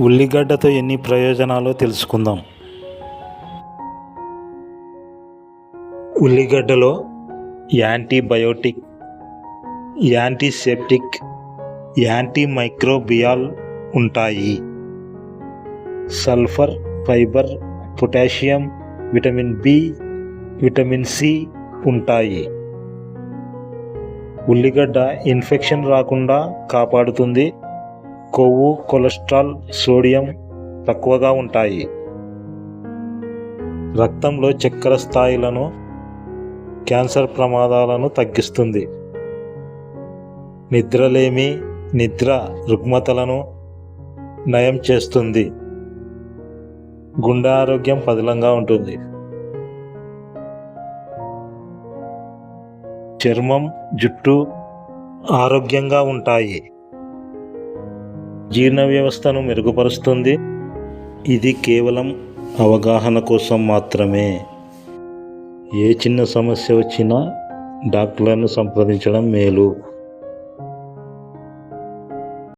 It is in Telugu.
ఉల్లిగడ్డతో ఎన్ని ప్రయోజనాలో తెలుసుకుందాం. ఉల్లిగడ్డలో యాంటీబయోటిక్, యాంటీసెప్టిక్, యాంటీమైక్రోబియల్ ఉంటాయి. Sulphur, fibre, potassium, vitamin B, vitamin C ఉంటాయి. ఉల్లిగడ్డ ఇన్ఫెక్షన్ రాకుండా కాపాడుతుంది. కొవ్వు, కొలెస్ట్రాల్, సోడియం తక్కువగా ఉంటాయి. రక్తంలో చక్కెర స్థాయిలను, క్యాన్సర్ ప్రమాదాలను తగ్గిస్తుంది. నిద్రలేమి, నిద్ర రుగ్మతలను నయం చేస్తుంది. గుండె ఆరోగ్యం పదిలంగా ఉంటుంది. చర్మం, జుట్టు ఆరోగ్యంగా ఉంటాయి. జీర్ణ వ్యవస్థను మెరుగుపరుస్తుంది. ఇది కేవలం అవగాహన కోసం మాత్రమే. ఏ చిన్న సమస్య వచ్చినా డాక్టర్లను సంప్రదించడం మేలు.